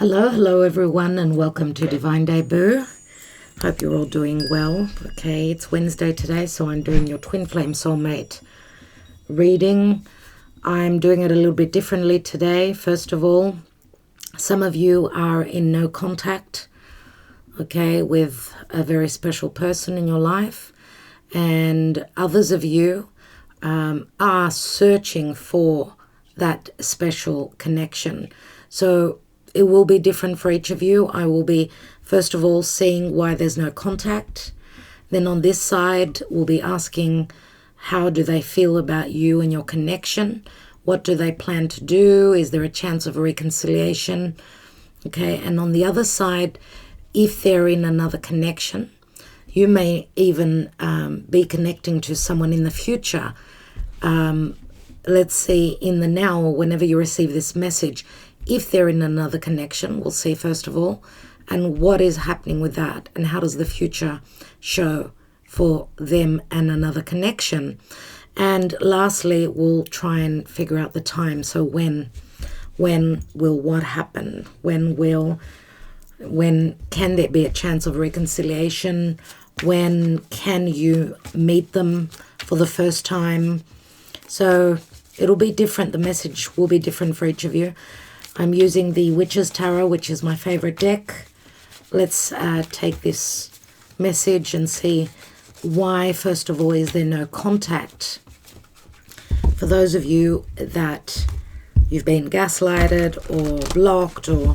Hello everyone, and welcome to Divine Debut. Hope you're all doing well. Okay, it's Wednesday today, so I'm doing your Twin Flame Soulmate reading. I'm doing it a little bit differently today. First of all, some of you are in no contact, okay, with a very special person in your life, and others of you are searching for that special connection. So it will be different for each of you. I will be, first of all, seeing why there's no contact. Then on this side, we'll be asking, how do they feel about you and your connection? What do they plan to do? Is there a chance of a reconciliation? Okay, and on the other side, if they're in another connection, you may even be connecting to someone in the future. Let's see, in the now, or whenever you receive this message, if they're in another connection, we'll see first of all, and what is happening with that, and how does the future show for them and another connection. And lastly, we'll try and figure out the time. So when will what happen? When can there be a chance of reconciliation? When can you meet them for the first time? So it'll be different. The message will be different for each of you. I'm using the Witch's Tarot, which is my favorite deck. Let's take this message and see why, first of all, is there no contact. For those of you that you've been gaslighted or blocked, or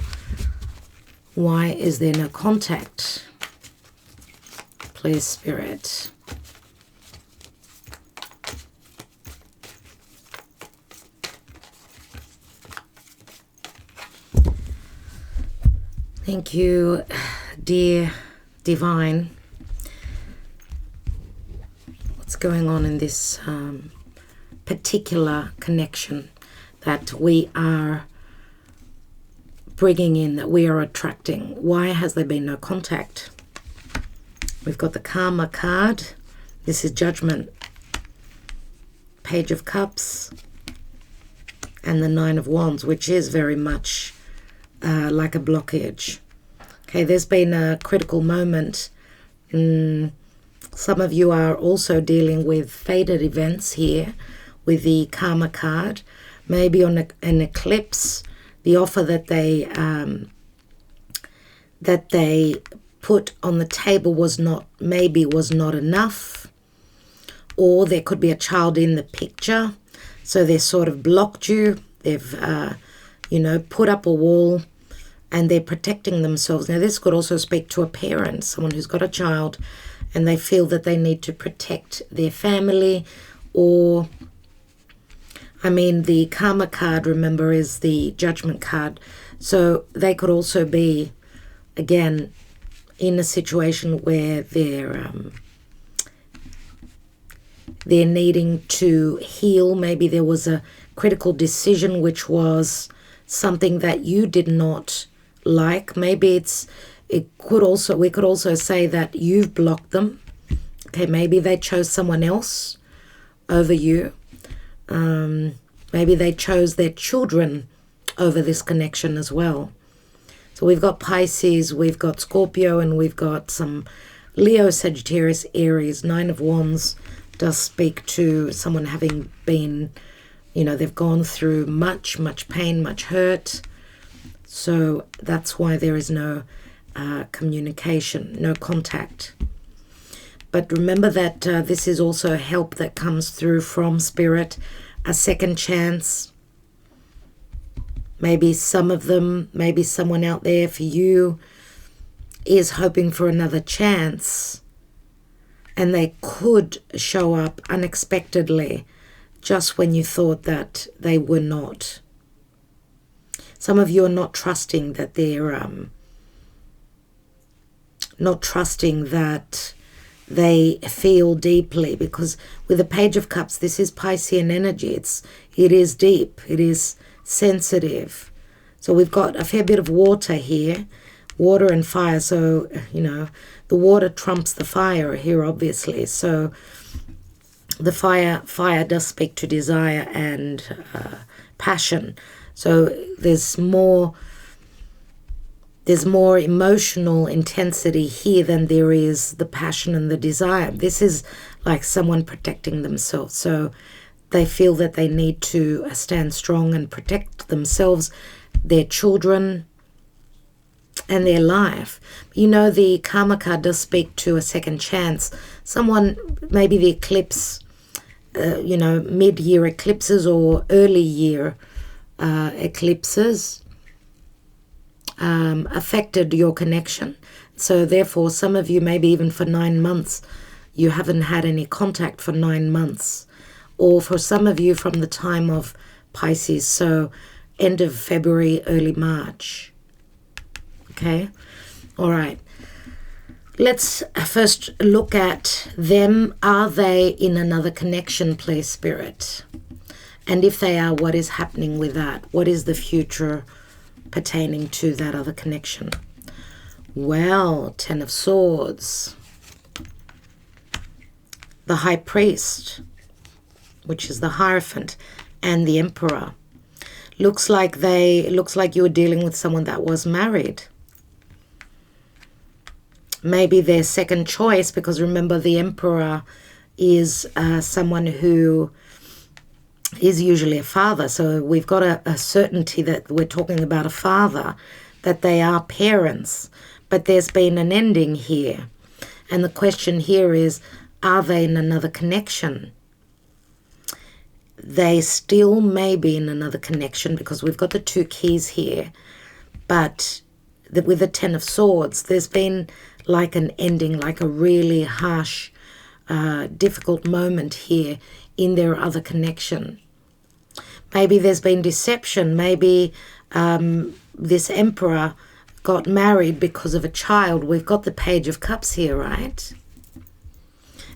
why is there no contact? Please, Spirit. Thank you, dear Divine. What's going on in this particular connection that we are bringing in, that we are attracting? Why has there been no contact? We've got the Karma card. This is Judgment. Page of Cups. And the Nine of Wands, which is very much like a blockage. Okay, there's been a critical moment. Some of you are also dealing with fated events here with the Karma card. Maybe on an eclipse, the offer that they put on the table was not enough, or there could be a child in the picture, so they sort of blocked you. They've put up a wall, and they're protecting themselves. Now, this could also speak to a parent, someone who's got a child, and they feel that they need to protect their family. Or, the Karma card, remember, is the Judgment card. So they could also be, again, in a situation where they're needing to heal. Maybe there was a critical decision which was something that you did not like. Maybe we could also say that you've blocked them. Okay, maybe they chose someone else over you. Maybe they chose their children over this connection as well. So we've got Pisces, we've got Scorpio, and we've got some Leo, Sagittarius, Aries. Nine of Wands does speak to someone having been, they've gone through much pain, much hurt. So that's why there is no communication, no contact. But remember that this is also help that comes through from Spirit, a second chance. Maybe some of them, maybe someone out there for you is hoping for another chance, and they could show up unexpectedly just when you thought that they were not. Some of you are not trusting that they're not trusting that they feel deeply, because with the Page of Cups, this is Piscean energy. It is deep, it is sensitive. So we've got a fair bit of water here, water and fire. So the water trumps the fire here, obviously. So the fire does speak to desire and passion. So there's more There's more emotional intensity here than there is the passion and the desire. This is like someone protecting themselves. So they feel that they need to stand strong and protect themselves, their children, and their life. You know, the karma card does speak to a second chance. Someone, maybe the eclipse, mid-year eclipses or early year eclipses affected your connection. So therefore, some of you, maybe even for 9 months, you haven't had any contact for 9 months. Or for some of you from the time of Pisces, so end of February, early March. Okay? All right. Let's first look at them. Are they in another connection, please, Spirit? And if they are, what is happening with that? What is the future pertaining to that other connection? Well, Ten of Swords. The High Priest, which is the Hierophant, and the Emperor. Looks like you were dealing with someone that was married. Maybe their second choice, because remember the Emperor is someone who is usually a father. So we've got a certainty that we're talking about a father, that they are parents. But there's been an ending here. And the question here is, are they in another connection? They still may be in another connection because we've got the 2 keys here. But with the Ten of Swords, there's been like an ending, like a really harsh, difficult moment here in their other connection. Maybe there's been deception. Maybe this Emperor got married because of a child. We've got the Page of Cups here, right?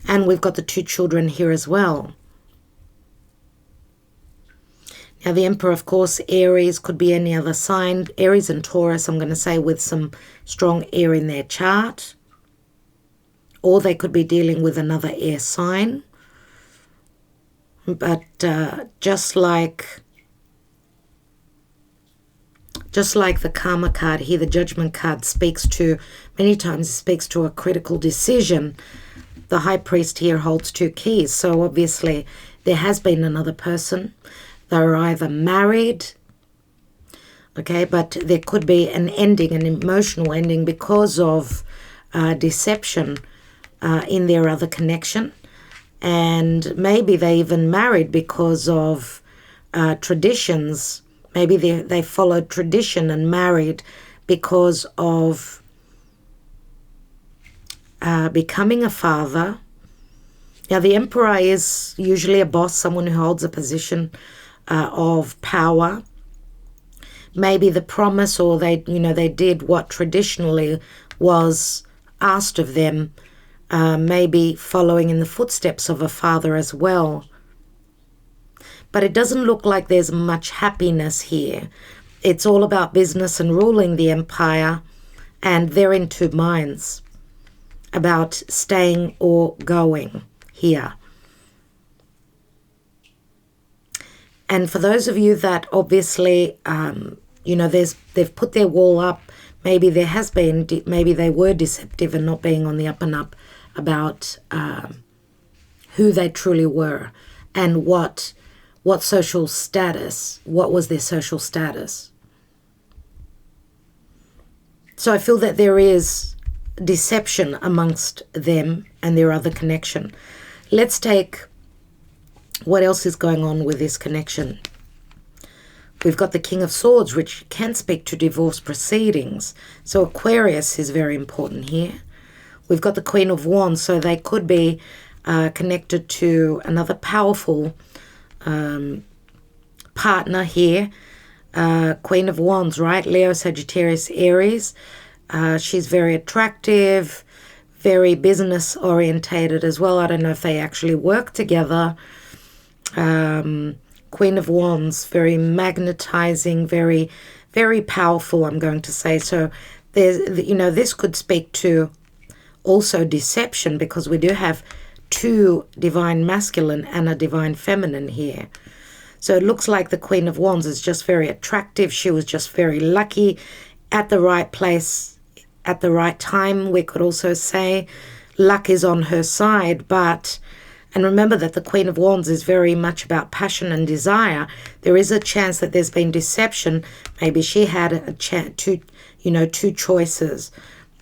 And we've got the 2 children here as well. Now, the Emperor, of course, Aries, could be any other sign. Aries and Taurus, I'm going to say, with some strong air in their chart. Or they could be dealing with another air sign. But just like the Karma card here, the Judgment card speaks to, many times it speaks to a critical decision. The High Priest here holds 2 keys. So obviously there has been another person. They're either married, okay, but there could be an ending, an emotional ending because of deception in their other connection. And maybe they even married because of traditions. Maybe they followed tradition and married because of becoming a father. Now, the Emperor is usually a boss, someone who holds a position of power. Maybe the promise, or they did what traditionally was asked of them, maybe following in the footsteps of a father as well. But it doesn't look like there's much happiness here. It's all about business and ruling the empire, and they're in 2 minds about staying or going here. And for those of you that obviously, they've put their wall up, maybe maybe they were deceptive and not being on the up and up about who they truly were and what social status, what was their social status. So I feel that there is deception amongst them and their other connection. Let's take what else is going on with this connection. We've got the King of Swords, which can speak to divorce proceedings. So Aquarius is very important here. We've got the Queen of Wands, so they could be connected to another powerful partner here. Queen of Wands, right? Leo, Sagittarius, Aries. She's very attractive, very business orientated as well. I don't know if they actually work together. Queen of Wands, very magnetizing, very, very powerful, I'm going to say. So there's, this could speak to also deception, because we do have 2 divine masculine and a divine feminine here. So it looks like the Queen of Wands is just very attractive. She was just very lucky at the right place at the right time. We could also say luck is on her side, and remember that the Queen of Wands is very much about passion and desire. There is a chance that there's been deception. Maybe she had two choices.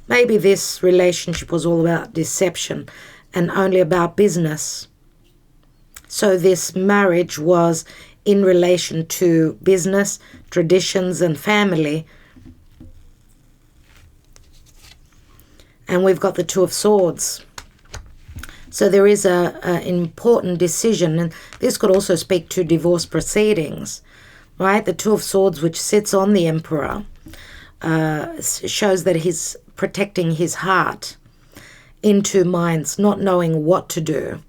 Maybe this relationship was all about deception and only about business. So this marriage was in relation to business, traditions, and family. And we've got the Two of Swords. So there is an important decision, and this could also speak to divorce proceedings, right? The Two of Swords, which sits on the Emperor, shows that he's protecting his heart in two minds, not knowing what to do.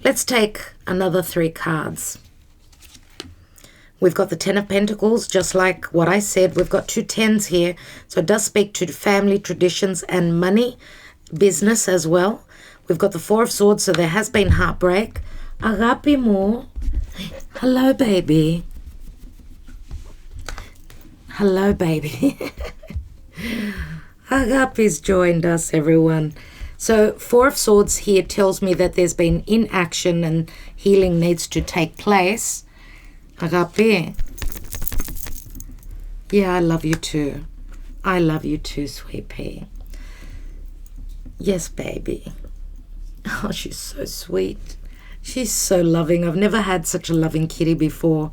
Let's take another 3 cards. We've got the Ten of Pentacles, just like what I said. We've got 2 tens here. So it does speak to family, traditions, and money, business as well. We've got the Four of Swords, so there has been heartbreak. Agape mo. Hello, baby. Hello, baby. Agape's joined us, everyone. So Four of Swords here tells me that there's been inaction and healing needs to take place. Agape. Yeah, I love you too. I love you too, sweet pea. Yes, baby. Oh, she's so sweet. She's so loving. I've never had such a loving kitty before.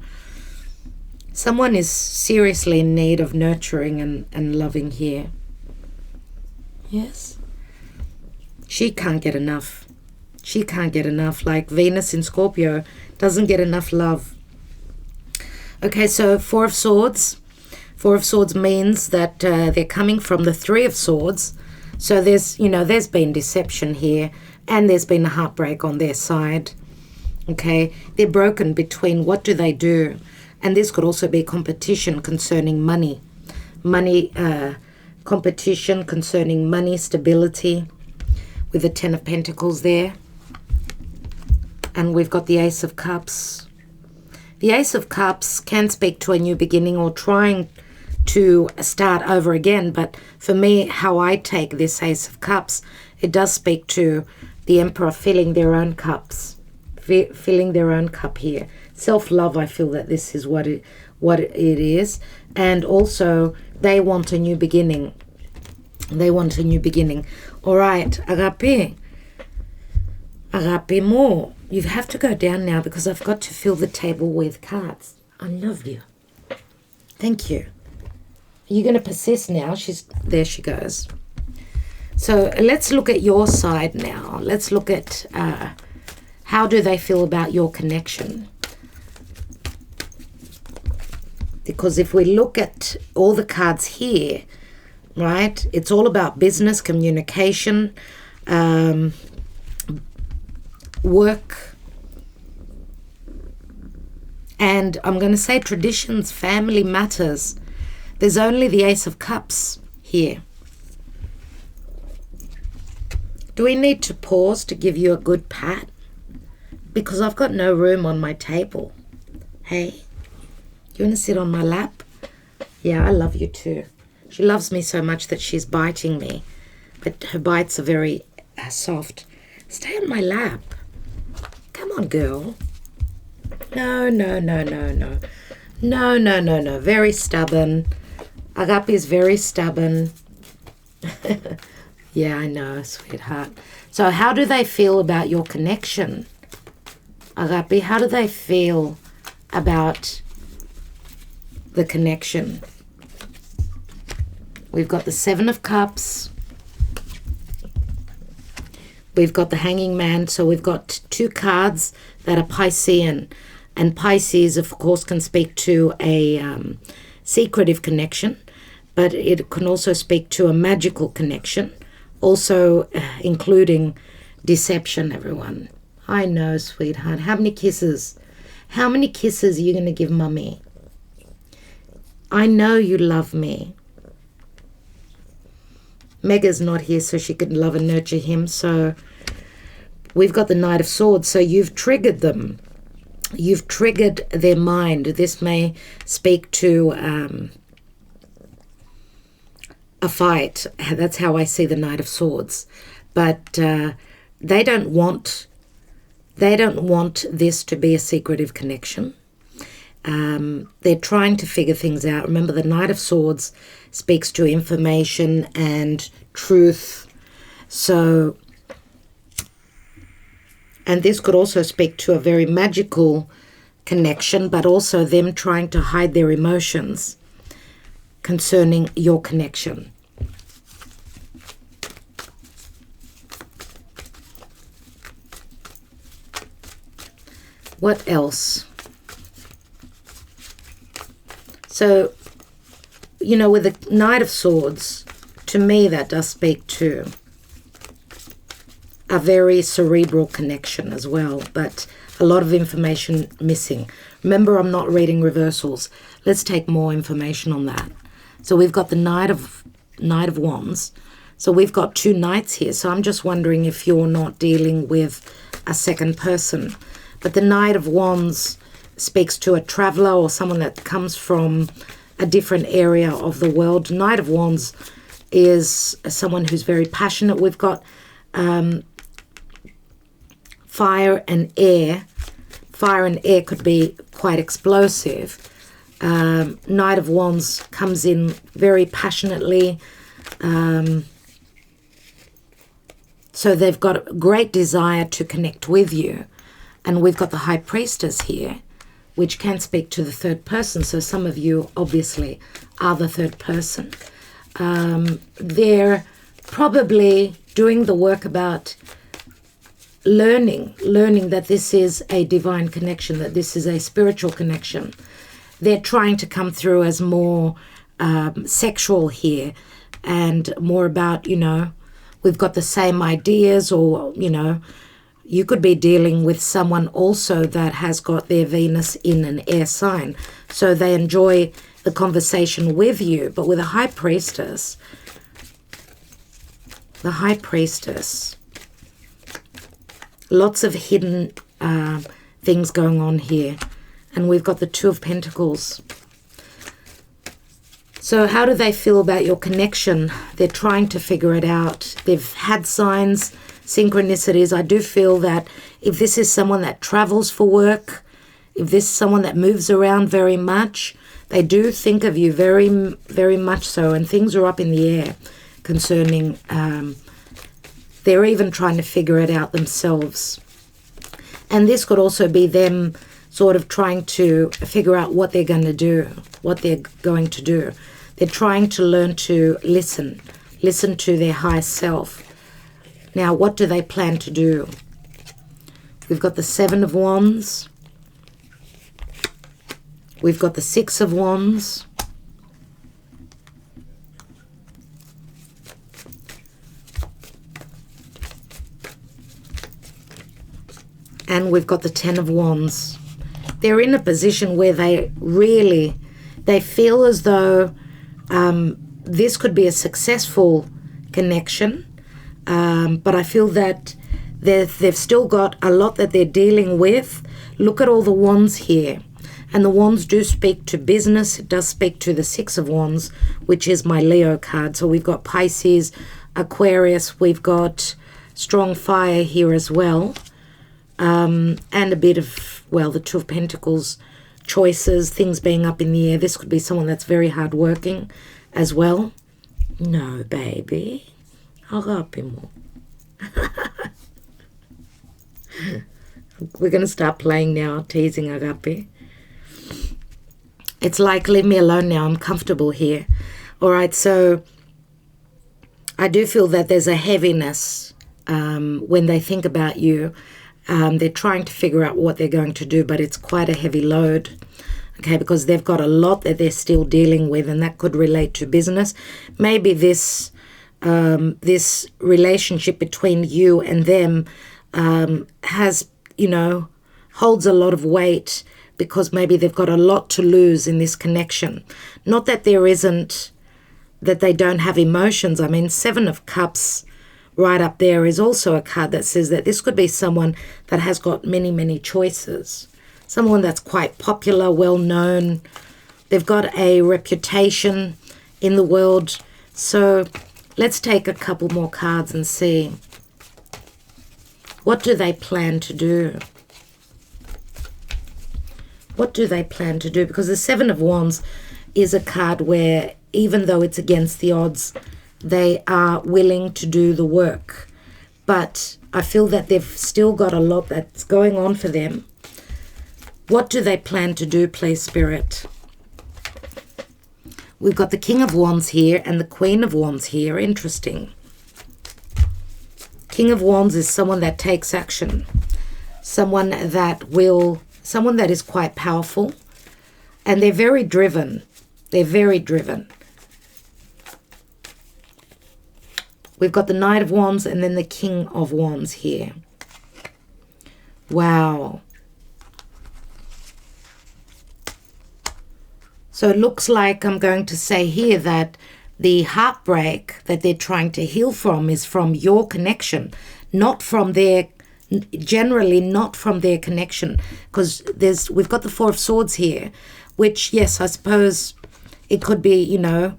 Someone is seriously in need of nurturing and loving here. Yes. She can't get enough. She can't get enough. Like Venus in Scorpio doesn't get enough love. Okay, so Four of Swords. Four of Swords means that they're coming from the Three of Swords. So there's been deception here, and there's been a heartbreak on their side. Okay, they're broken between what do they do, and this could also be competition concerning money. Competition concerning money, stability, with the Ten of Pentacles there. And we've got the Ace of Cups. The Ace of Cups can speak to a new beginning or trying to start over again. But for me, how I take this Ace of Cups, it does speak to the Emperor filling their own cups. Filling their own cup here. Self-love, I feel that this is what it is. And also, they want a new beginning. They want a new beginning. All right, Agape. Agape more. You have to go down now because I've got to fill the table with cards. I love you. Thank you. Are you going to persist now? There she goes. So let's look at your side now. Let's look at how do they feel about your connection. Because if we look at all the cards here, right, it's all about business, communication, work, and I'm going to say traditions, family matters. There's only the Ace of Cups here. Do we need to pause to give you a good pat? Because I've got no room on my table. Hey, you want to sit on my lap? Yeah, I love you too. She loves me so much that she's biting me, but her bites are very soft. Stay on my lap. Come on, girl. No. No. Very stubborn. Agape is very stubborn. Yeah, I know, sweetheart. So how do they feel about your connection? Agape, how do they feel about the connection? We've got the Seven of Cups. We've got the Hanging Man. So we've got 2 cards that are Piscean. And Pisces, of course, can speak to a secretive connection. But it can also speak to a magical connection. Also including deception, everyone. I know, sweetheart. How many kisses? How many kisses are you going to give Mummy? I know you love me. Mega's not here so she can love and nurture him. So we've got the Knight of Swords. So you've triggered them. you've triggered their mind. This may speak to a fight. That's how I see the Knight of Swords. But they don't want this to be a secretive connection. They're trying to figure things out. Remember, the Knight of Swords speaks to information and truth. So, and this could also speak to a very magical connection, but also them trying to hide their emotions concerning your connection. What else? So, you know, with the Knight of Swords, to me that does speak to a very cerebral connection as well, but a lot of information missing. Remember, I'm not reading reversals. Let's take more information on that. So we've got the Knight of Wands. So we've got two knights here. So I'm just wondering if you're not dealing with a second person. But the Knight of Wands speaks to a traveler or someone that comes from a different area of the world. Knight of Wands is someone who's very passionate. We've got fire and air. Fire and air could be quite explosive. Knight of Wands comes in very passionately. So they've got a great desire to connect with you. And we've got the High Priestess here, which can speak to the third person. So some of you obviously are the third person. They're probably doing the work about learning that this is a divine connection, that this is a spiritual connection. They're trying to come through as more sexual here and more about, you know, we've got the same ideas, or, you know, you could be dealing with someone also that has got their Venus in an air sign. So they enjoy the conversation with you. But with a High Priestess, the High Priestess, lots of hidden things going on here. And we've got the Two of Pentacles. So how do they feel about your connection? They're trying to figure it out. They've had signs, synchronicities. I do feel that if this is someone that travels for work, if this is someone that moves around very much, they do think of you very, very much so. And things are up in the air concerning, they're even trying to figure it out themselves. And this could also be them sort of trying to figure out what they're going to do, They're trying to learn to listen to their higher self. Now, what do they plan to do? We've got the Seven of Wands. We've got the Six of Wands. And we've got the Ten of Wands. They're in a position where they feel as though this could be a successful connection. But I feel that they've still got a lot that they're dealing with. Look at all the wands here. And the wands do speak to business. It does speak to the Six of Wands, which is my Leo card. So we've got Pisces, Aquarius. We've got strong fire here as well. And a bit of, well, the Two of Pentacles, choices, things being up in the air. This could be someone that's very hardworking as well. No, baby. Agape mo. We're going to start playing now, teasing Agape. It's like, leave me alone now. I'm comfortable here. All right, so I do feel that there's a heaviness when they think about you. They're trying to figure out what they're going to do, but it's quite a heavy load, okay, because they've got a lot that they're still dealing with, and that could relate to business. Maybe this relationship between you and them has, holds a lot of weight, because maybe they've got a lot to lose in this connection. Not that that they don't have emotions. I mean, Seven of Cups right up there is also a card that says that this could be someone that has got many, many choices. someone that's quite popular, well-known. They've got a reputation in the world. So let's take a couple more cards and see. What do they plan to do? What do they plan to do? Because the Seven of Wands is a card where even though it's against the odds, they are willing to do the work. But I feel that they've still got a lot that's going on for them. What do they plan to do, please, Spirit? We've got the King of Wands here and the Queen of Wands here. Interesting. King of Wands is someone that takes action. Someone that is quite powerful. And they're very driven. They're very driven. We've got the Knight of Wands and then the King of Wands here. Wow. So it looks like I'm going to say here that the heartbreak that they're trying to heal from is from your connection, not from their, generally not from their connection. Because we've got the Four of Swords here, which, yes, I suppose it could be, you know,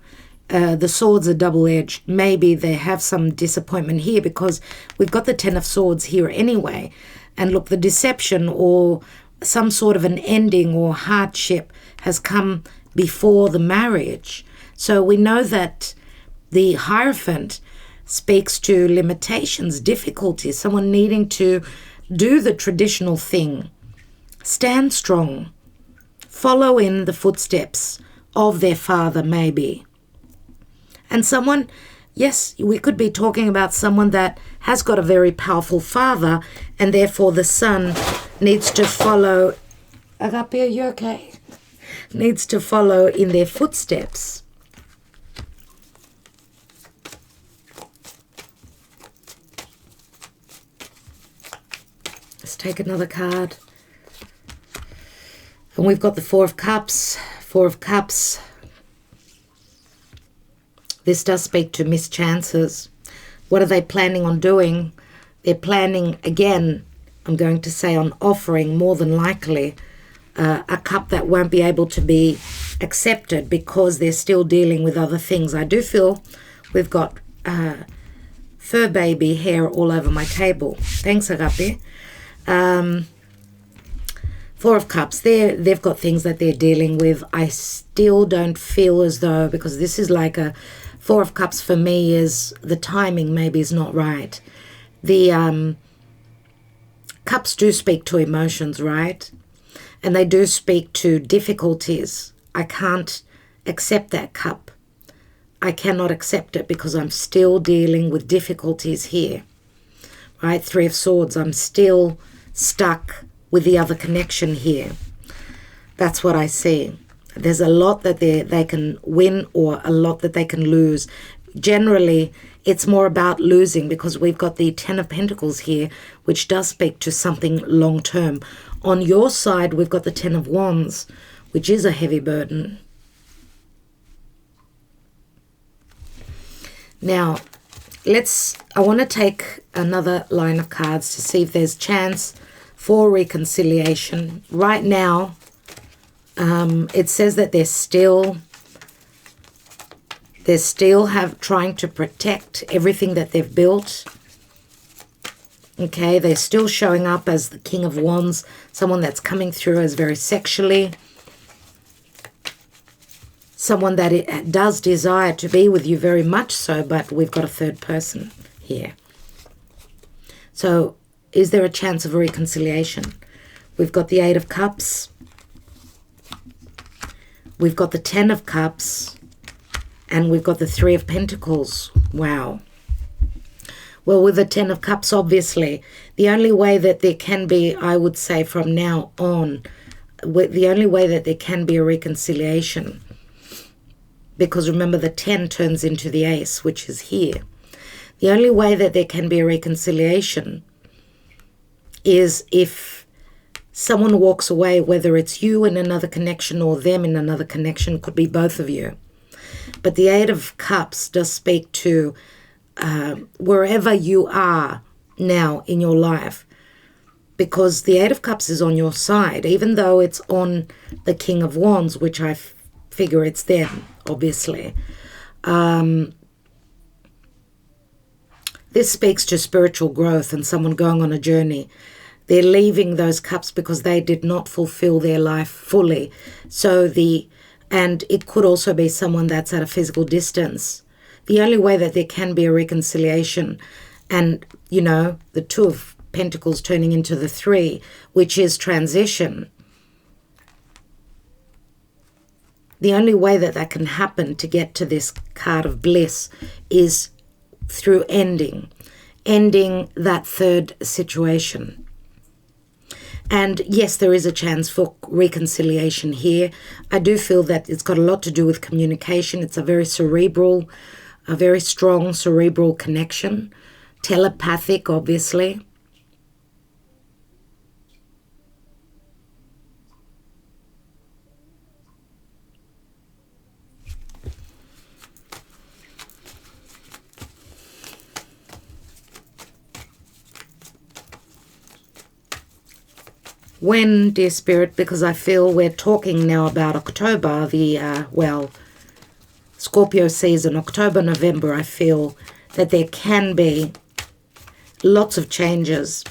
the swords are double-edged. Maybe they have some disappointment here because we've got the Ten of Swords here anyway. And look, the deception or some sort of an ending or hardship has come before the marriage. So we know that the Hierophant speaks to limitations, difficulties, someone needing to do the traditional thing, stand strong, follow in the footsteps of their father maybe. And someone, yes, we could be talking about someone that has got a very powerful father and therefore the son needs to follow. Agape, are you okay? Needs to follow in their footsteps. Let's take another card. And we've got the Four of Cups. Four of Cups. This does speak to mischances. What are they planning on doing? They're planning, again, I'm going to say on offering, more than likely, a cup that won't be able to be accepted because they're still dealing with other things. I do feel we've got fur baby hair all over my table. Thanks, Agape. Four of Cups, they've got things that they're dealing with. I still don't feel as though, because this is like a Four of Cups for me, is the timing maybe is not right. The cups do speak to emotions, right? And they do speak to difficulties. I can't accept that cup. I cannot accept it because I'm still dealing with difficulties here, right? Three of Swords, I'm still stuck with the other connection here. That's what I see. There's a lot that they can win or a lot that they can lose. Generally, it's more about losing because we've got the Ten of Pentacles here, which does speak to something long-term. On your side, we've got the Ten of Wands, which is a heavy burden. Now, I want to take another line of cards to see if there's chance for reconciliation. Right now, it says that they're still trying to protect everything that they've built. Okay, they're still showing up as the King of Wands, someone that's coming through as very sexually, someone that it does desire to be with you very much so, but we've got a third person here. So is there a chance of a reconciliation? We've got the Eight of Cups. We've got the Ten of Cups. And we've got the Three of Pentacles. Wow. Well, with the Ten of Cups, obviously, the only way that there can be, I would say from now on, the only way that there can be a reconciliation, because remember the 10 turns into the Ace, which is here. The only way that there can be a reconciliation is if someone walks away, whether it's you in another connection or them in another connection, could be both of you. But the Eight of Cups does speak to wherever you are now in your life, because the Eight of Cups is on your side, even though it's on the King of Wands, which I figure it's them, obviously. This speaks to spiritual growth and someone going on a journey. They're leaving those cups because they did not fulfill their life fully. And it could also be someone that's at a physical distance. The only way that there can be a reconciliation, and, you know, the Two of Pentacles turning into the Three, which is transition. The only way that that can happen to get to this card of bliss is through ending that third situation. And yes, there is a chance for reconciliation here. I do feel that it's got a lot to do with communication. It's a very cerebral, a very strong cerebral connection. Telepathic, obviously. When, dear Spirit, because I feel we're talking now about October, Scorpio season, October, November, I feel that there can be lots of changes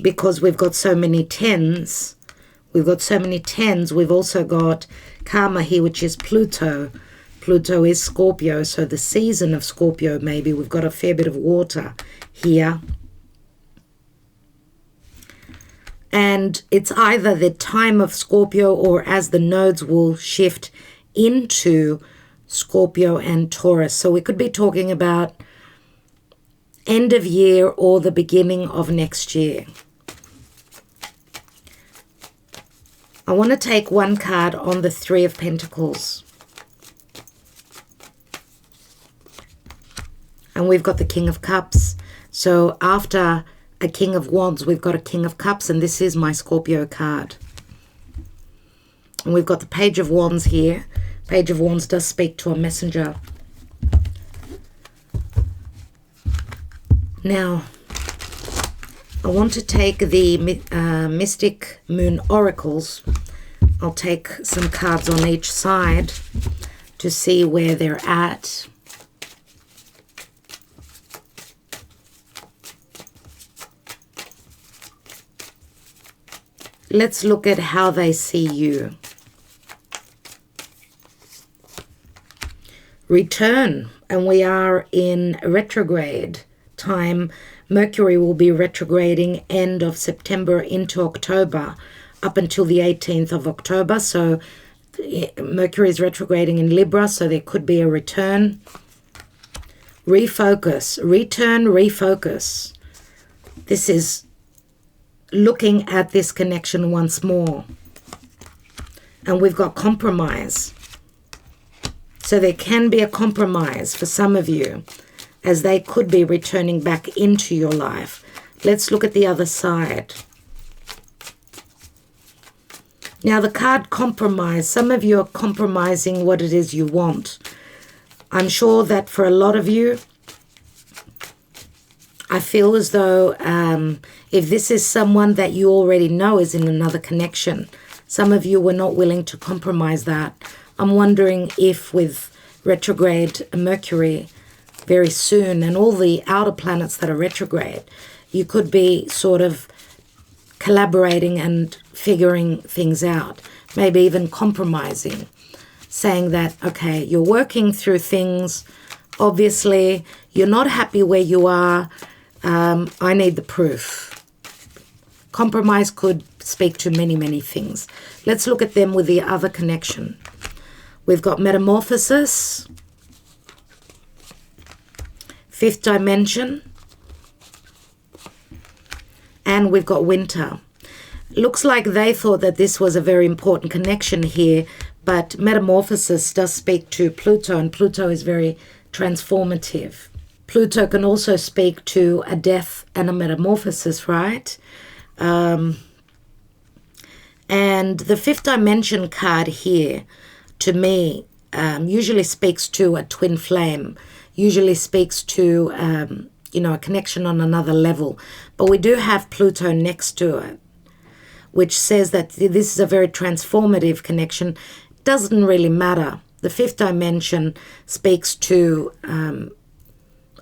because we've got so many tens. We've also got Karma here, which is Pluto. Pluto is Scorpio, so the season of Scorpio maybe. We've got a fair bit of water here. And it's either the time of Scorpio or as the nodes will shift into Scorpio and Taurus. So we could be talking about end of year or the beginning of next year. I want to take one card on the Three of Pentacles. And we've got the King of Cups. So after a King of Wands, we've got a King of Cups, and this is my Scorpio card. And we've got the Page of Wands here. Page of Wands does speak to a messenger. Now, I want to take the Mystic Moon Oracles. I'll take some cards on each side to see where they're at. Let's look at how they see you. Return, and we are in retrograde time. Mercury will be retrograding end of September into October, up until the 18th of October. So Mercury is retrograding in Libra, so there could be a return. Refocus, return, refocus. This is looking at this connection once more. And we've got compromise. So there can be a compromise for some of you, as they could be returning back into your life. Let's look at the other side. Now the card compromise, some of you are compromising what it is you want. I'm sure that for a lot of you, I feel as though if this is someone that you already know is in another connection, some of you were not willing to compromise that. I'm wondering if with retrograde Mercury very soon and all the outer planets that are retrograde, you could be sort of collaborating and figuring things out, maybe even compromising, saying that, okay, you're working through things. Obviously, you're not happy where you are. I need the proof. Compromise could speak to many, many things. Let's look at them with the other connection. We've got metamorphosis, fifth dimension, and we've got winter. Looks like they thought that this was a very important connection here, but metamorphosis does speak to Pluto, and Pluto is very transformative. Pluto can also speak to a death and a metamorphosis, right? And the fifth dimension card here, to me, usually speaks to a twin flame, usually speaks to a connection on another level. But we do have Pluto next to it, which says that this is a very transformative connection. Doesn't really matter. The fifth dimension speaks to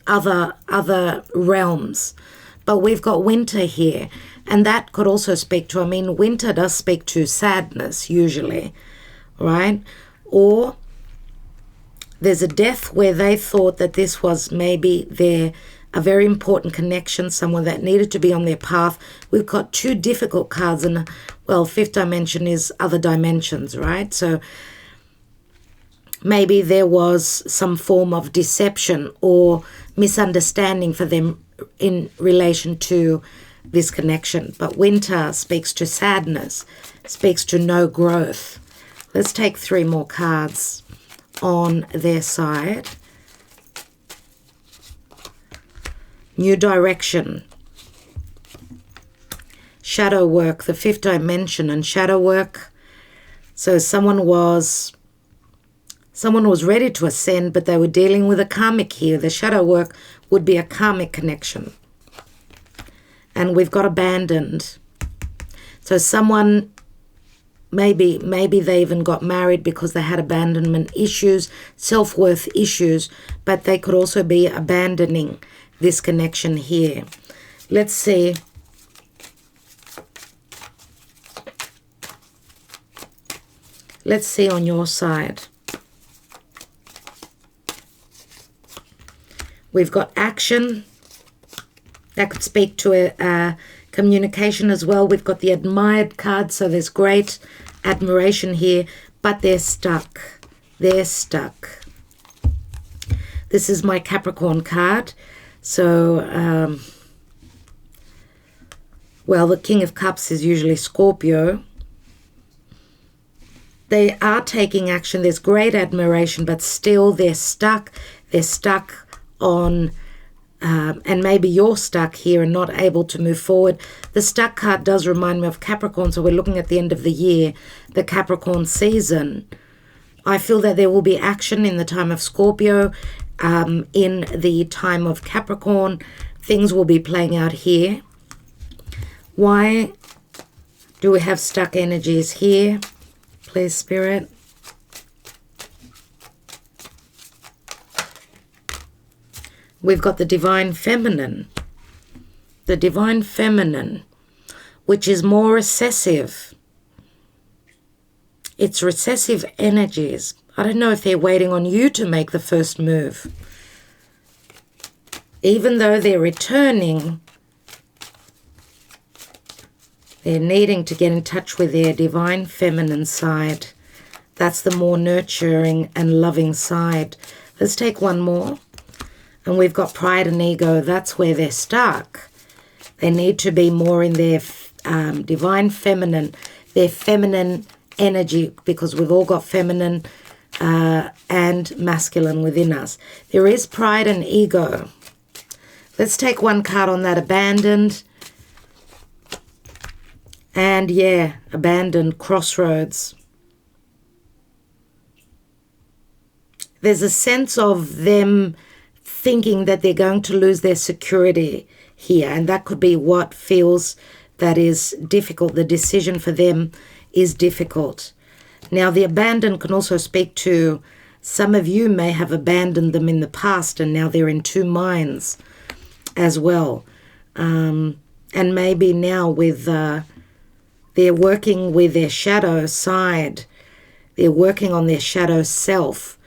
other realms. But we've got winter here, and that could also speak to, winter does speak to sadness usually, right? Or there's a death where they thought that this was maybe a very important connection, someone that needed to be on their path. We've got two difficult cards, and well, fifth dimension is other dimensions, right? So maybe there was some form of deception or misunderstanding for them in relation to this connection. But winter speaks to sadness, speaks to no growth. Let's take 3 more cards on their side. New direction. Shadow work, the fifth dimension, and shadow work. So someone was ready to ascend, but they were dealing with a karmic here. The shadow work would be a karmic connection. And we've got abandoned. So someone, maybe they even got married because they had abandonment issues, self-worth issues, but they could also be abandoning this connection here. Let's see. Let's see on your side. We've got action. That could speak to a communication as well. We've got the admired card, so there's great admiration here, but they're stuck. They're stuck. This is my Capricorn card. So, well, the King of Cups is usually Scorpio. They are taking action. There's great admiration, but still they're stuck. They're stuck on, and maybe you're stuck here and not able to move forward. The stuck card does remind me of Capricorn, so we're looking at the end of the year, the Capricorn season. I feel that there will be action in the time of Scorpio. In the time of Capricorn, things will be playing out here. Why do we have stuck energies here? Please, Spirit. We've got the Divine Feminine. The Divine Feminine, which is more recessive. It's recessive energies. I don't know if they're waiting on you to make the first move. Even though they're returning, they're needing to get in touch with their divine feminine side. That's the more nurturing and loving side. Let's take one more. And we've got pride and ego. That's where they're stuck. They need to be more in their divine feminine, their feminine energy, because we've all got feminine and masculine within us. There is pride and ego. Let's take one card on that, abandoned. And yeah, abandoned, crossroads. There's a sense of them thinking that they're going to lose their security here, and that could be what feels that is difficult. The decision for them is difficult. Now, the abandoned can also speak to some of you may have abandoned them in the past, and now they're in 2 minds as well. And maybe now with they're working with their shadow side. They're working on their shadow self,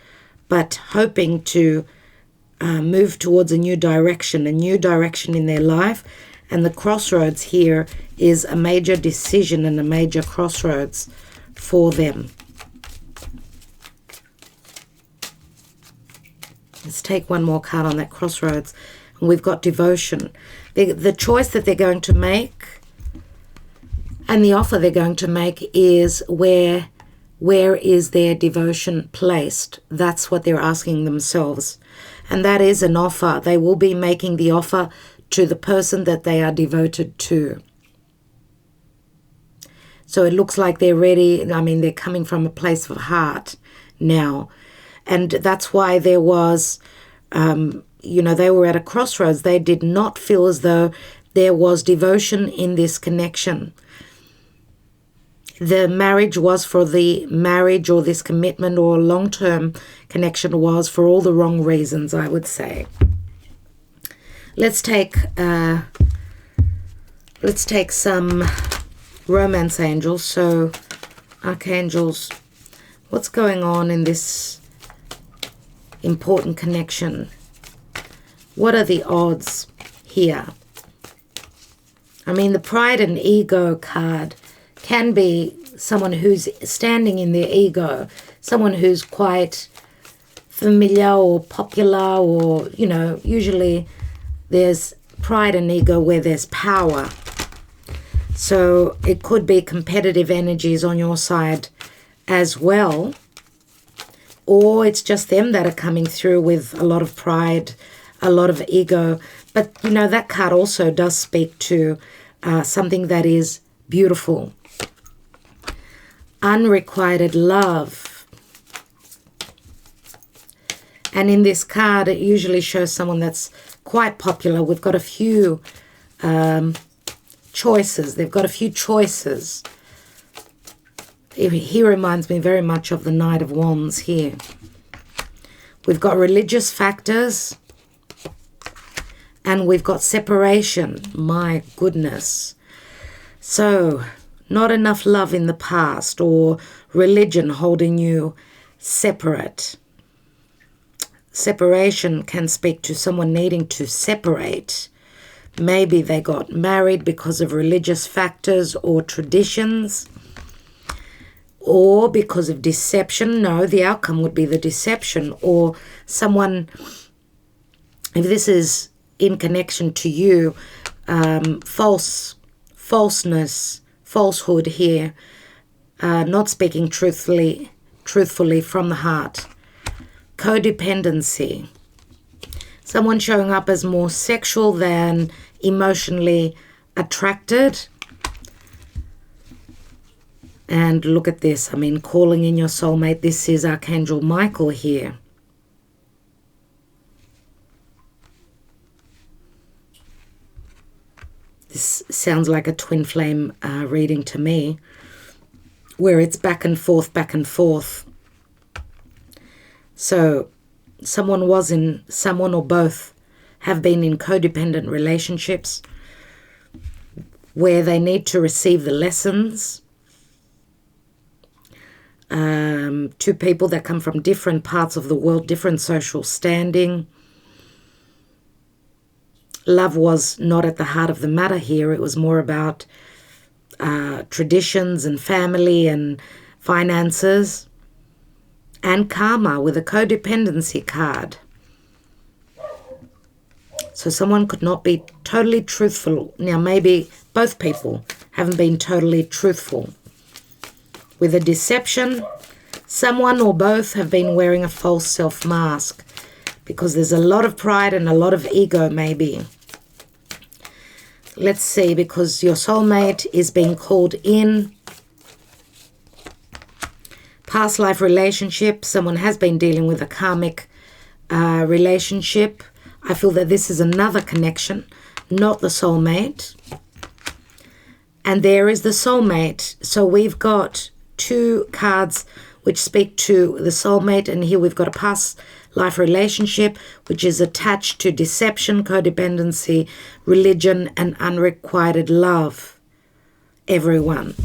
but hoping to move towards a new direction in their life. And the crossroads here is a major decision and a major crossroads for them. Let's take one more card on that crossroads. And we've got devotion. The choice that they're going to make and the offer they're going to make is where is their devotion placed? That's what they're asking themselves. And that is an offer. They will be making the offer to the person that they are devoted to. So it looks like they're ready. They're coming from a place of heart now. And that's why there was they were at a crossroads. They did not feel as though there was devotion in this connection. The marriage was for the marriage, or this commitment or long-term connection was for all the wrong reasons, I would say. Let's take some romance angels. So, archangels, what's going on in this important connection? What are the odds here? I mean, the pride and ego card can be someone who's standing in their ego, someone who's quite familiar or popular, or, usually there's pride and ego where there's power. So it could be competitive energies on your side as well, or it's just them that are coming through with a lot of pride, a lot of ego. But, that card also does speak to something that is beautiful. Unrequited love. And in this card, it usually shows someone that's quite popular. We've got a few choices. They've got a few choices. He reminds me very much of the Knight of Wands here. We've got religious factors. And we've got separation. My goodness. So, not enough love in the past, or religion holding you separate. Separation can speak to someone needing to separate. Maybe they got married because of religious factors or traditions, or because of deception. No, the outcome would be the deception, or someone, if this is in connection to you, falsehood here, not speaking truthfully from the heart. Codependency. Someone showing up as more sexual than emotionally attracted. And look at this. I mean, calling in your soulmate. This is Archangel Michael here. This sounds like a twin flame reading to me, where it's back and forth, back and forth. So someone or both have been in codependent relationships where they need to receive the lessons. Two people that come from different parts of the world, different social standing. Love was not at the heart of the matter here. It was more about traditions and family and finances and karma with a codependency card. So someone could not be totally truthful. Now, maybe both people haven't been totally truthful. With a deception, someone or both have been wearing a false self-mask, because there's a lot of pride and a lot of ego, maybe. Let's see, because your soulmate is being called in. Past life relationship. Someone has been dealing with a karmic relationship. I feel that this is another connection, not the soulmate. And there is the soulmate. So we've got two cards which speak to the soulmate, and here we've got a past life relationship which is attached to deception, codependency, religion, and unrequited love. Everyone.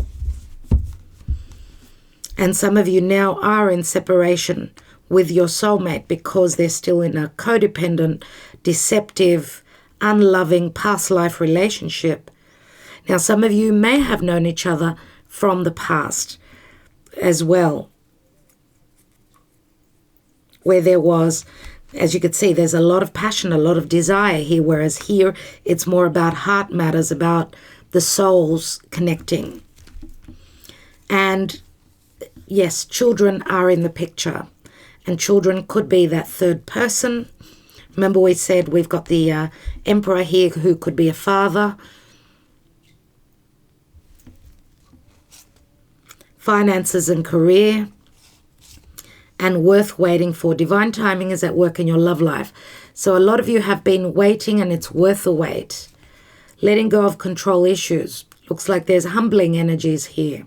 And some of you now are in separation with your soulmate because they're still in a codependent, deceptive, unloving past life relationship. Now, some of you may have known each other from the past as well, where there was, as you could see, there's a lot of passion, a lot of desire here, whereas here it's more about heart matters, about the souls connecting. And yes, children are in the picture, and children could be that third person. Remember, we said we've got the Emperor here who could be a father. Finances and career. And worth waiting for. Divine timing is at work in your love life. So a lot of you have been waiting, and it's worth the wait. Letting go of control issues. Looks like there's humbling energies here.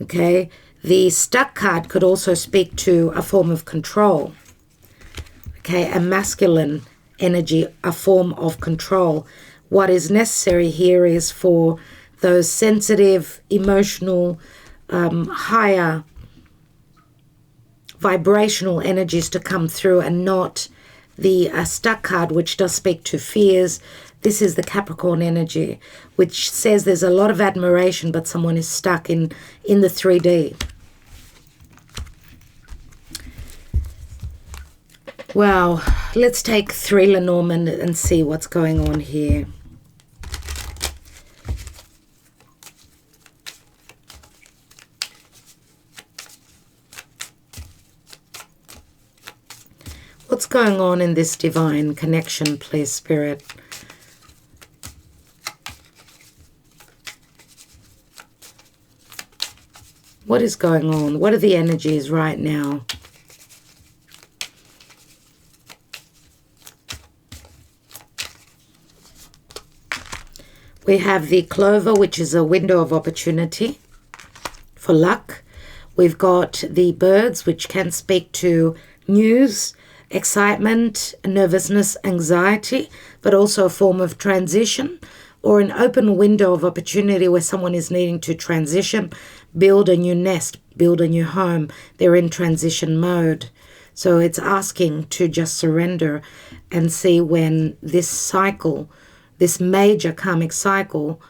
Okay. The Stuck card could also speak to a form of control. Okay. A masculine energy, a form of control. What is necessary here is for those sensitive, emotional, higher vibrational energies to come through, and not the Stuck card, which does speak to fears. This is the Capricorn energy, which says there's a lot of admiration, but someone is stuck in the 3D. Wow, let's take 3 Lenormand and see what's going on here. What's going on in this divine connection, please, Spirit? What is going on? What are the energies right now? We have the Clover, which is a window of opportunity for luck. We've got the Birds, which can speak to news, excitement, nervousness, anxiety, but also a form of transition or an open window of opportunity where someone is needing to transition, build a new nest, build a new home. They're in transition mode. So it's asking to just surrender and see when this cycle, this major karmic cycle,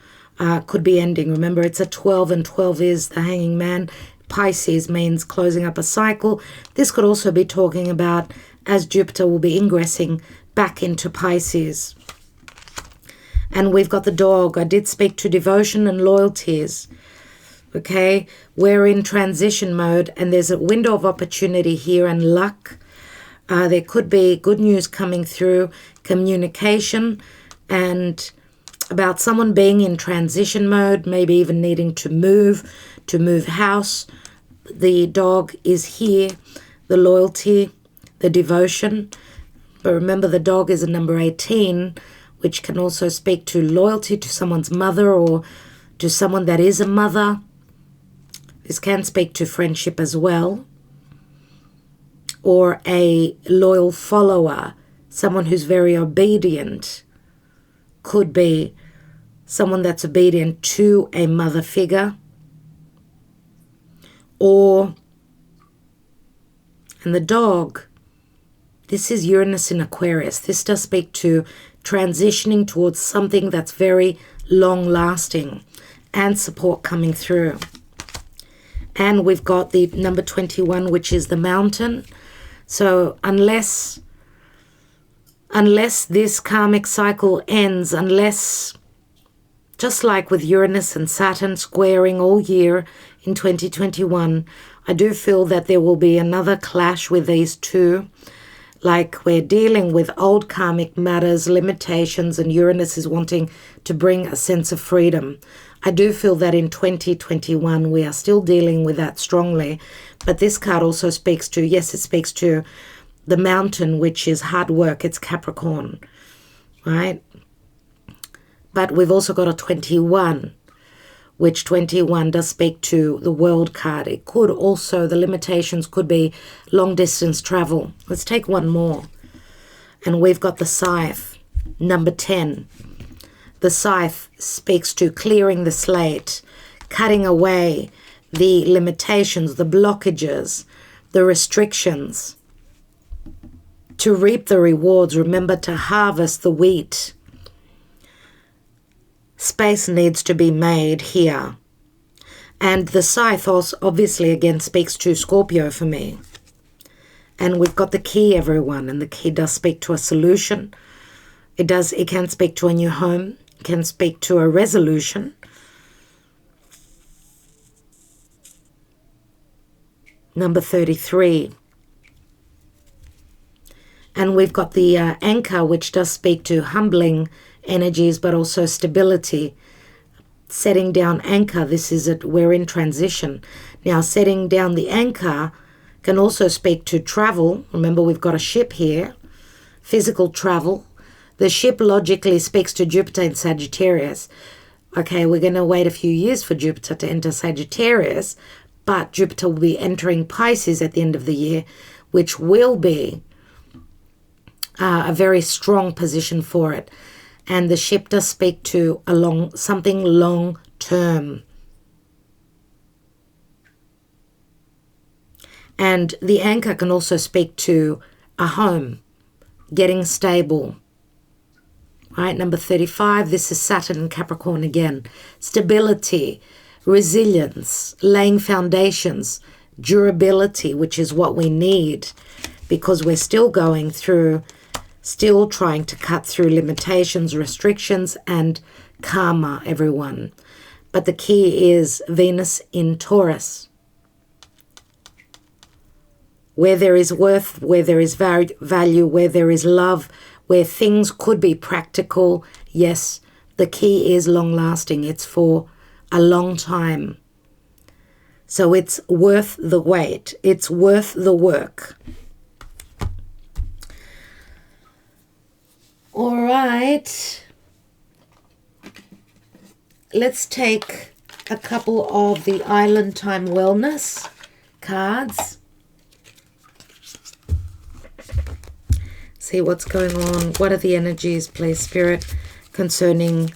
could be ending. Remember, it's a 12, and 12 is the Hanging Man. Pisces means closing up a cycle. This could also be talking about as Jupiter will be ingressing back into Pisces. And we've got the Dog. I did speak to devotion and loyalties. Okay, we're in transition mode, and there's a window of opportunity here and luck. There could be good news coming through, communication, and about someone being in transition mode, maybe even needing to move house. The Dog is here, the loyalty, the devotion. But remember, the Dog is a number 18, which can also speak to loyalty to someone's mother or to someone that is a mother. This can speak to friendship as well. Or a loyal follower, someone who's very obedient. Could be someone that's obedient to a mother figure. And the Dog, this is Uranus in Aquarius. This does speak to transitioning towards something that's very long-lasting and support coming through. And we've got the number 21, which is the Mountain. So unless this karmic cycle ends, unless, just like with Uranus and Saturn squaring all year in 2021, I do feel that there will be another clash with these two. Like we're dealing with old karmic matters, limitations, and Uranus is wanting to bring a sense of freedom. I do feel that in 2021 we are still dealing with that strongly. But this card also speaks to, yes, it speaks to the Mountain, which is hard work. It's Capricorn, right? But we've also got a 21, which 21 does speak to the World card. It could also, the limitations could be long distance travel. Let's take one more. And we've got the Scythe, number 10. The Scythe speaks to clearing the slate, cutting away the limitations, the blockages, the restrictions, to reap the rewards. Remember, to harvest the wheat. Space needs to be made here. And the Scythe also obviously again speaks to Scorpio for me. And we've got the Key, everyone, and the Key does speak to a solution. It can speak to a new home, it can speak to a resolution. Number 33. And we've got the Anchor, which does speak to humbling energies, but also stability. Setting down anchor, this is it, we're in transition. Now, setting down the anchor can also speak to travel. Remember, we've got a ship here, physical travel. The ship logically speaks to Jupiter in Sagittarius. Okay, we're going to wait a few years for Jupiter to enter Sagittarius, but Jupiter will be entering Pisces at the end of the year, which will be a very strong position for it. And the ship does speak to something long term. And the anchor can also speak to a home, getting stable. Right, number 35, this is Saturn in Capricorn again. Stability, resilience, laying foundations, durability, which is what we need because we're still going through, still trying to cut through limitations, restrictions, and karma, everyone. But the key is Venus in Taurus. Where there is worth, where there is value, where there is love, where things could be practical, yes, the key is long-lasting. It's for a long time. So it's worth the wait. It's worth the work. All right. Let's take a couple of the Island Time Wellness cards. See what's going on. What are the energies, please, Spirit, concerning...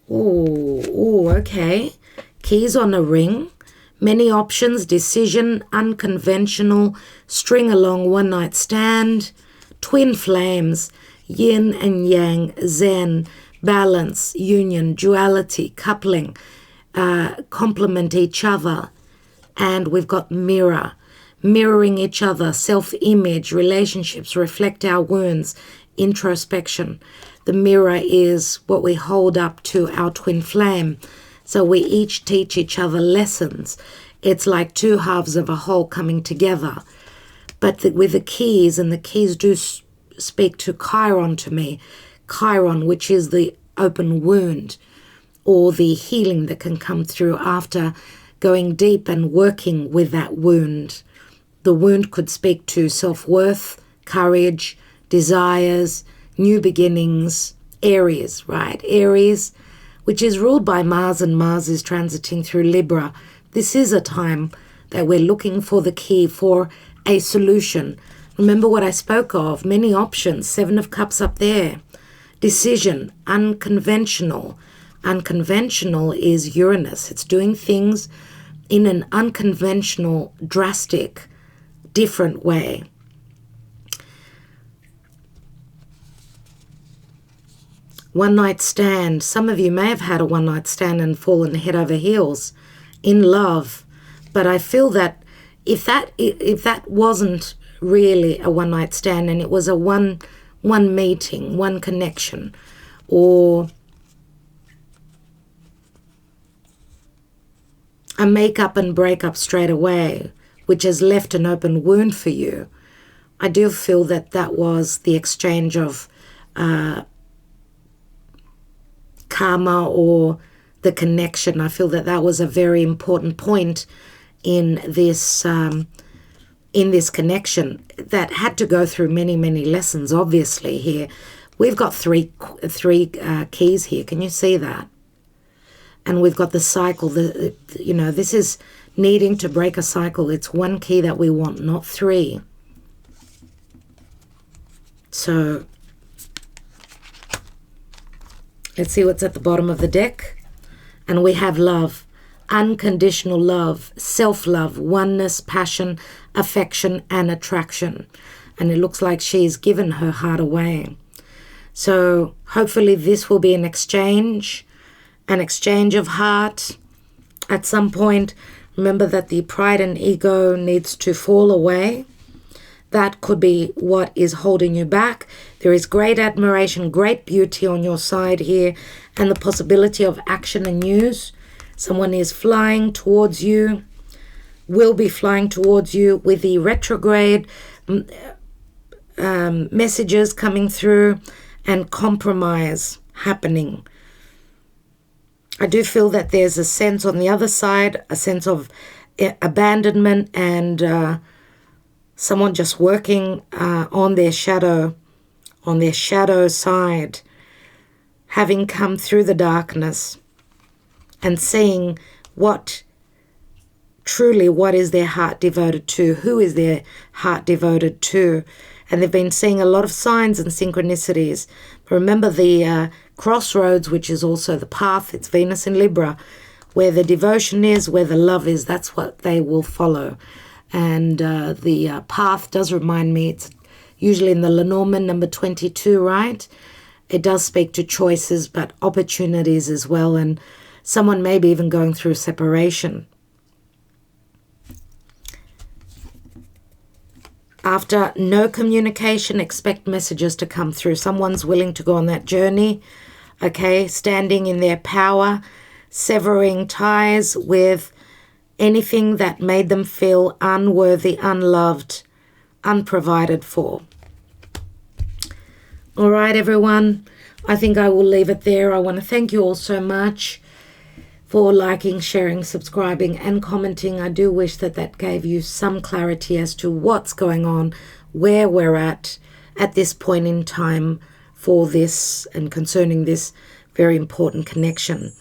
Oh, okay. Keys on a ring. Many options, decision, unconventional, string along, one night stand, twin flames, yin and yang, zen, balance, union, duality, coupling, complement each other. And we've got mirror. Mirroring each other, self-image, relationships, reflect our wounds, introspection. The mirror is what we hold up to our twin flame. So we each teach each other lessons. It's like two halves of a whole coming together. But with the keys, and the keys do speak to Chiron to me. Chiron, which is the open wound or the healing that can come through after going deep and working with that wound. The wound could speak to self-worth, courage, desires, new beginnings, Aries, right? Aries, which is ruled by Mars, and Mars is transiting through Libra. This is a time that we're looking for the key for a solution. Remember what I spoke of, many options, 7 of Cups up there. Decision, unconventional. Unconventional is Uranus. It's doing things in an unconventional, drastic, different way. One night stand. Some of you may have had a one night stand and fallen head over heels in love, but I feel that if that wasn't really a one night stand and it was a one meeting, one connection, or a make up and break up straight away, which has left an open wound for you, I do feel that that was the exchange of karma or the connection. I feel that that was a very important point in this connection that had to go through many, many lessons, obviously, here. We've got three keys here. Can you see that? And we've got the cycle. This is needing to break a cycle. It's one key that we want, not 3. So let's see what's at the bottom of the deck. And we have love, unconditional love, self-love, oneness, passion, affection, and attraction. And it looks like she's given her heart away. So hopefully this will be an exchange of heart at some point. Remember that the pride and ego needs to fall away. That could be what is holding you back. There is great admiration, great beauty on your side here, and the possibility of action and news. Someone is flying towards you, will be flying towards you with the retrograde messages coming through and compromise happening. I do feel that there's a sense on the other side, a sense of abandonment and someone just working on their shadow side, having come through the darkness and seeing what is their heart devoted to, who is their heart devoted to. And they've been seeing a lot of signs and synchronicities. But remember the crossroads, which is also the path, it's Venus in Libra, where the devotion is, where the love is, that's what they will follow. And the path does remind me, it's usually in the Lenormand number 22, right? It does speak to choices, but opportunities as well. And someone may be even going through separation. After no communication, expect messages to come through. Someone's willing to go on that journey, okay? Standing in their power, severing ties with anything that made them feel unworthy, unloved, unprovided for. All right, everyone. I think I will leave it there. I want to thank you all so much for liking, sharing, subscribing, and commenting. I do wish that gave you some clarity as to what's going on, where we're at this point in time for this and concerning this very important connection.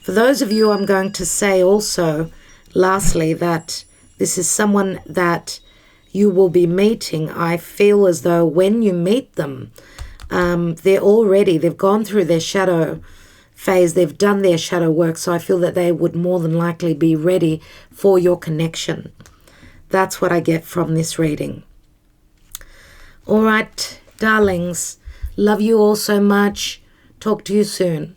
For those of you, I'm going to say also, lastly, that this is someone that you will be meeting. I feel as though when you meet them, they've gone through their shadow phase, they've done their shadow work, so I feel that they would more than likely be ready for your connection. That's what I get from this reading. All right, darlings, love you all so much. Talk to you soon.